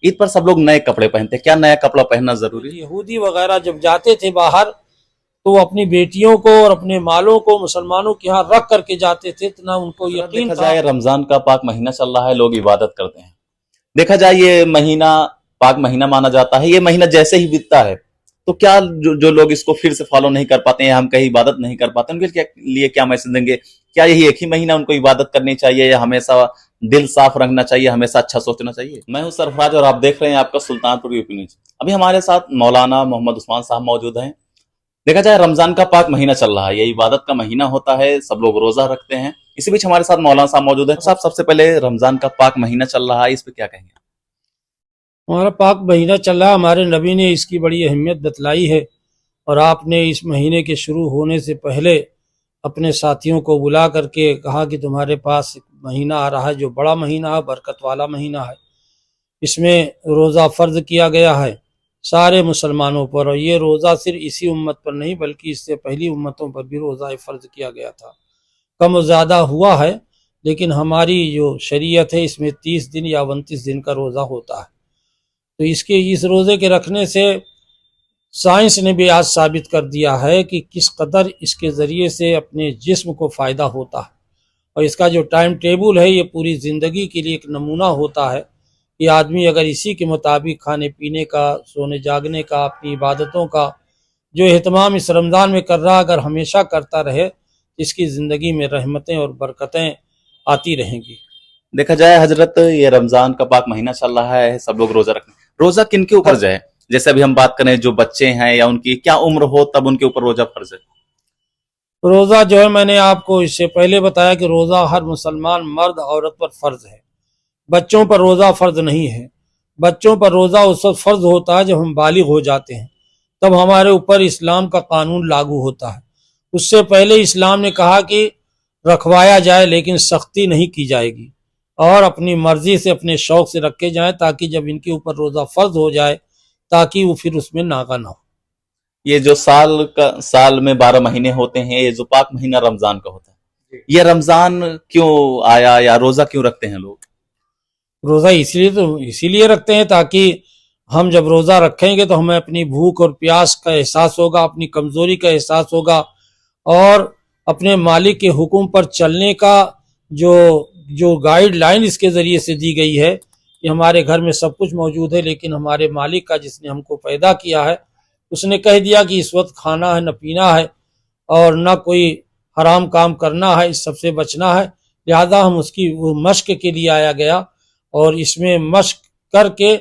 عید پر सब लोग नए कपड़े पहनते हैं, क्या नया कपड़ा पहनना जरूरी है? यहूदी वगैरह जब जाते थे बाहर तो वो अपनी बेटियों को और अपने मालों को मुसलमानों के यहाँ रख करके जाते थे, इतना उनको यकीन देखा था। जाए रमजान का पाक महीना चल रहा है, लोग इबादत करते हैं। देखा जाए ये महीना पाक महीना माना जाता है, ये महीना जैसे ही बीतता है तो क्या जो लोग इसको फिर से फॉलो नहीं कर पाते हैं, हम कहीं इबादत नहीं कर पाते, उनके लिए क्या मैसेज देंगे? क्या यही एक ही महीना उनको इबादत करनी चाहिए या हमेशा दिल साफ रखना चाहिए, हमेशा अच्छा सोचना चाहिए? मैं हूं सरफराज और आप देख रहे हैं आपका सुल्तानपुर यूपी न्यूज। अभी हमारे साथ मौलाना मोहम्मद उस्मान साहब मौजूद हैं। देखा जाए रमजान का पाक महीना चल रहा है, ये इबादत का महीना होता है, सब लोग रोजा रखते हैं। इसी बीच हमारे साथ मौलाना साहब मौजूद हैं। साहब सबसे पहले रमजान का पाक महीना चल रहा है, इस पे क्या कहेंगे? हमारा पाक महीना चल रहा है, हमारे नबी ने इसकी बड़ी अहमियत बतलाई है और आपने इस महीने के शुरू होने से पहले अपने साथियों को बुला करके कहा कि तुम्हारे पास एक महीना आ रहा है जो बड़ा महीना है, बरकत वाला महीना है। इसमें रोज़ा फ़र्ज किया गया है सारे मुसलमानों पर, और ये रोज़ा सिर्फ इसी उम्मत पर नहीं बल्कि इससे पहली उम्मतों पर भी रोज़ा फ़र्ज किया गया था। कम और ज़्यादा हुआ है, लेकिन हमारी जो शरीयत है इसमें 30 दिन या 29 दिन का रोज़ा होता है। तो इस रोज़े के रखने से साइंस ने भी आज साबित कर दिया है कि किस कदर इसके ज़रिए से अपने जिस्म को फ़ायदा होता है, और इसका जो टाइम टेबल है ये पूरी ज़िंदगी के लिए एक नमूना होता है कि आदमी अगर इसी के मुताबिक खाने पीने का, सोने जागने का, अपनी इबादतों का जो एहतमाम इस रमज़ान में कर रहा अगर हमेशा करता रहे, इसकी ज़िंदगी में रहमतें और बरकतें आती रहेंगी। देखा जाए हजरत, ये रमजान का पाक महीना चल रहा है, सब लोग रोजा रखते हैं। रोजा किन के ऊपर जाए? जैसे अभी हम बात करें जो बच्चे हैं या उनकी क्या उम्र हो तब उनके ऊपर रोजा फर्ज है? रोज़ा जो है मैंने आपको इससे पहले बताया कि रोज़ा हर मुसलमान मर्द औरत पर फ़र्ज है, बच्चों पर रोज़ा फ़र्ज नहीं है। बच्चों पर रोज़ा उस वक्त फ़र्ज होता है जब हम बालिग हो जाते हैं, तब हमारे ऊपर इस्लाम का कानून लागू होता है। उससे पहले इस्लाम ने कहा कि रखवाया जाए लेकिन सख्ती नहीं की जाएगी, और अपनी मर्जी से अपने शौक से रखे जाएं, ताकि जब इनके ऊपर रोज़ा फ़र्ज हो जाए ताकि वो फिर उसमें नागा ना हो। ये जो साल में 12 महीने होते हैं, ये जो पाक महीना रमजान का होता है, ये रमजान क्यों आया या रोजा क्यों रखते हैं लोग? रोज़ा इसीलिए रखते हैं ताकि हम जब रोज़ा रखेंगे तो हमें अपनी भूख और प्यास का एहसास होगा, अपनी कमज़ोरी का एहसास होगा, और अपने मालिक के हुक्म पर चलने का जो गाइडलाइन इसके ज़रिए से दी गई है कि हमारे घर में सब कुछ मौजूद है, लेकिन हमारे मालिक का जिसने हमको पैदा किया है उसने कह दिया कि इस वक्त खाना है न पीना है और न कोई हराम काम करना है, इस सबसे बचना है। लिहाजा हम उसकी वो मश्क के लिए आया गया, और इसमें मश्क करके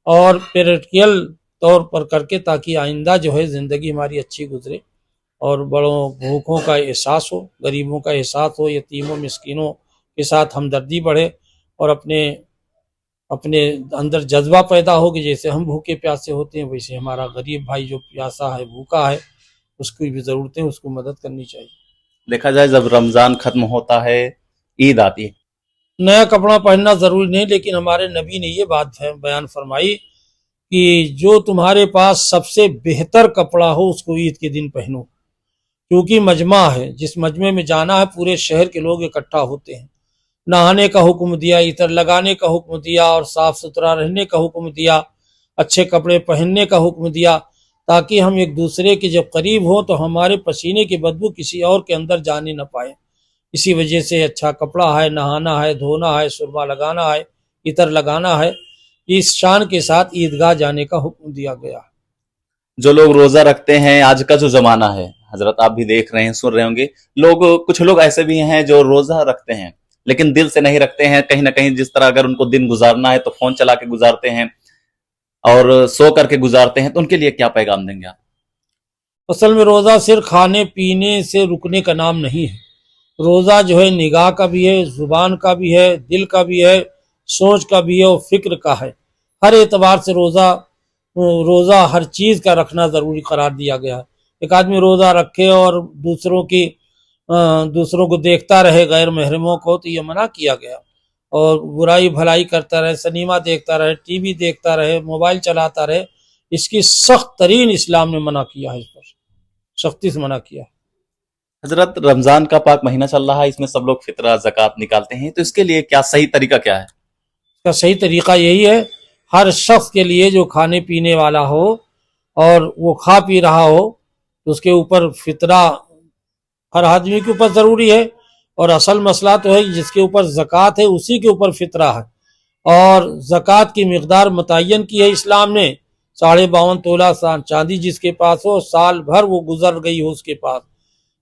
और प्रैक्टिकल तौर पर करके ताकि आइंदा जो है ज़िंदगी हमारी अच्छी गुजरे और बड़ों भूखों का एहसास हो, गरीबों का एहसास हो, यतीमों मिस्कीनों के साथ हमदर्दी बढ़े, और अपने अंदर जज्बा पैदा हो कि जैसे हम भूखे प्यासे होते हैं वैसे हमारा गरीब भाई जो प्यासा है, भूखा है, उसकी भी ज़रूरतें, उसको मदद करनी चाहिए। देखा जाए जब रमजान खत्म होता है, ईद आती है, नया कपड़ा पहनना ज़रूरी नहीं, लेकिन हमारे नबी ने ये बात बयान फरमाई कि जो तुम्हारे पास सबसे बेहतर कपड़ा हो उसको ईद के दिन पहनो, क्योंकि मजमा है, जिस मजमे में जाना है पूरे शहर के लोग इकट्ठा होते हैं। नहाने का हुक्म दिया, इतर लगाने का हुक्म दिया, और साफ सुथरा रहने का हुक्म दिया, अच्छे कपड़े पहनने का हुक्म दिया, ताकि हम एक दूसरे के जब करीब हो तो हमारे पसीने की बदबू किसी और के अंदर जाने न पाए। इसी वजह से अच्छा कपड़ा है, नहाना है, धोना है, सुरमा लगाना है, इतर लगाना है, इस शान के साथ ईदगाह जाने का हुक्म दिया गया। जो लोग रोजा रखते हैं, आज का जो जमाना है हजरत, आप भी देख रहे हैं, सुन रहे होंगे, कुछ लोग ऐसे भी हैं जो रोजा रखते हैं लेकिन दिल से नहीं रखते हैं। कहीं ना कहीं जिस तरह अगर उनको दिन गुजारना है तो फोन चला के गुजारते हैं और सो करके गुजारते हैं, तो उनके लिए क्या पैगाम देंगे आप? असल में रोज़ा सिर्फ खाने पीने से रुकने का नाम नहीं है। रोज़ा जो है निगाह का भी है, ज़ुबान का भी है, दिल का भी है, सोच का भी है और फिक्र का है। हर एतबार से रोज़ा हर चीज़ का रखना ज़रूरी करार दिया गया है। एक आदमी रोज़ा रखे और दूसरों को देखता रहे, गैर महरमों को, तो ये मना किया गया। और बुराई भलाई करता रहे, सिनेमा देखता रहे, टीवी देखता रहे, मोबाइल चलाता रहे, इसकी सख्त तरीन इस्लाम ने मना किया है, इस पर सख्ती से मना किया है। हजरत रमजान का पाक महीना चल रहा है, इसमें सब लोग फितरा ज़कात निकालते हैं, तो इसके लिए क्या सही तरीका क्या है? इसका सही तरीका यही है, ہر شخص کے لیے جو کھانے پینے والا ہو اور وہ کھا پی رہا ہو تو اس کے اوپر فطرہ ہر آدمی کے اوپر ضروری ہے، اور اصل مسئلہ تو ہے جس کے اوپر زکوٰۃ ہے اسی کے اوپر فطرہ ہے، اور زکوٰۃ کی مقدار متعین کی ہے اسلام نے، 52.5 تولہ چاندی جس کے پاس ہو، سال بھر وہ گزر گئی ہو اس کے پاس،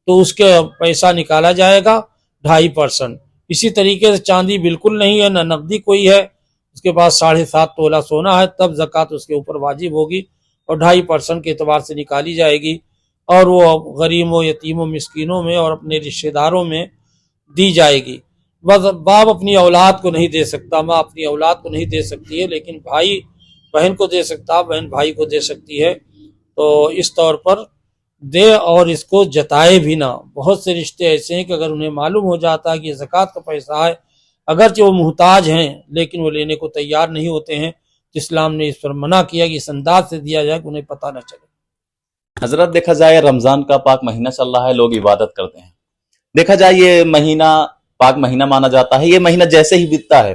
تو اس کے پیسہ نکالا جائے گا 2.5%۔ اسی طریقے سے چاندی بالکل نہیں ہے، نہ نقدی کوئی ہے، اس کے پاس 7.5 تولہ سونا ہے، تب زکوٰۃ اس کے اوپر واجب ہوگی اور 2.5% کے اعتبار سے نکالی جائے گی، اور وہ غریبوں، یتیموں، مسکینوں میں اور اپنے رشتہ داروں میں دی جائے گی۔ بس باپ اپنی اولاد کو نہیں دے سکتا، ماں اپنی اولاد کو نہیں دے سکتی ہے، لیکن بھائی بہن کو دے سکتا، بہن بھائی کو دے سکتی ہے، تو اس طور پر دے اور اس کو جتائے بھی نہ۔ بہت سے رشتے ایسے ہیں کہ اگر انہیں معلوم ہو جاتا ہے کہ یہ زکوٰۃ کا پیسہ ہے، اگرچہ وہ محتاج ہیں لیکن وہ لینے کو تیار نہیں ہوتے ہیں، تو اسلام نے اس پر منع کیا کہ اس انداز سے دیا جائے کہ انہیں پتہ نہ چلے۔ حضرت دیکھا جائے رمضان کا پاک مہینہ چل رہا ہے، لوگ عبادت کرتے ہیں، دیکھا جائے یہ مہینہ پاک مہینہ مانا جاتا ہے، یہ مہینہ جیسے ہی بیتتا ہے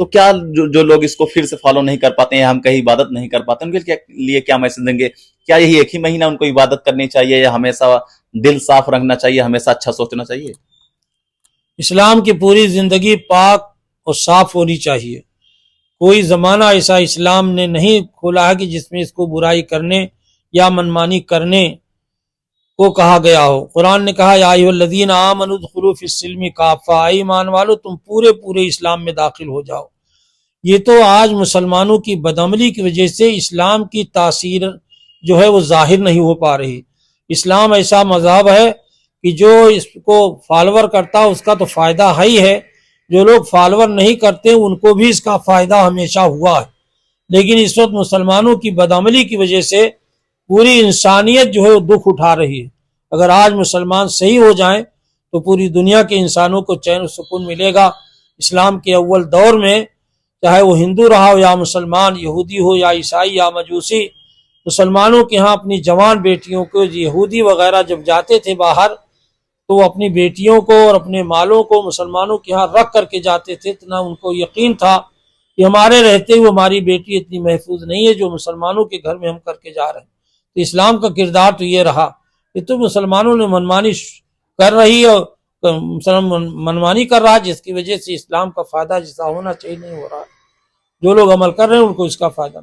تو کیا جو لوگ اس کو پھر سے فالو نہیں کر پاتے ہیں، ہم کہیں عبادت نہیں کر پاتے، ان کے لیے کیا میسج دیں گے؟ کیا یہی ایک ہی مہینہ ان کو عبادت کرنی چاہیے، یا ہمیشہ دل صاف رکھنا چاہیے، ہمیشہ اچھا سوچنا چاہیے؟ اسلام کی پوری زندگی پاک اور صاف ہونی چاہیے۔ کوئی زمانہ ایسا اسلام نے نہیں کھولا ہے کہ جس میں اس کو برائی کرنے یا منمانی کرنے کو کہا گیا ہو۔ قرآن نے کہا یا ایھا الذین آمنوا ادخلوا فی السلم کافہ، اے ایمان والو تم پورے اسلام میں داخل ہو جاؤ۔ یہ تو آج مسلمانوں کی بدعملی کی وجہ سے اسلام کی تاثیر جو ہے وہ ظاہر نہیں ہو پا رہی۔ اسلام ایسا مذہب ہے کہ جو اس کو فالوور کرتا اس کا تو فائدہ ہے ہی ہے، جو لوگ فالوور نہیں کرتے ان کو بھی اس کا فائدہ ہمیشہ ہوا ہے، لیکن اس وقت مسلمانوں کی بدعملی کی وجہ سے پوری انسانیت جو ہے وہ دکھ اٹھا رہی ہے۔ اگر آج مسلمان صحیح ہو جائیں تو پوری دنیا کے انسانوں کو چین و سکون ملے گا۔ اسلام کے اول دور میں چاہے وہ ہندو رہا ہو یا مسلمان، یہودی ہو یا عیسائی یا مجوسی، مسلمانوں کے ہاں اپنی جوان بیٹیوں کو، یہودی وغیرہ جب جاتے تھے باہر تو وہ اپنی بیٹیوں کو اور اپنے مالوں کو مسلمانوں کے ہاں رکھ کر کے جاتے تھے، اتنا ان کو یقین تھا کہ ہمارے رہتے ہوئے ہماری بیٹی اتنی محفوظ نہیں ہے جو مسلمانوں کے گھر میں ہم کر کے جا رہے ہیں۔ تو اسلام کا کردار تو یہ رہا، یہ تو مسلمانوں نے منمانی کر رہی ہے، منمانی کر رہا جس کی وجہ سے اسلام کا فائدہ جیسا ہونا چاہیے نہیں ہو رہا۔ جو لوگ عمل کر رہے ہیں ان کو اس کا فائدہ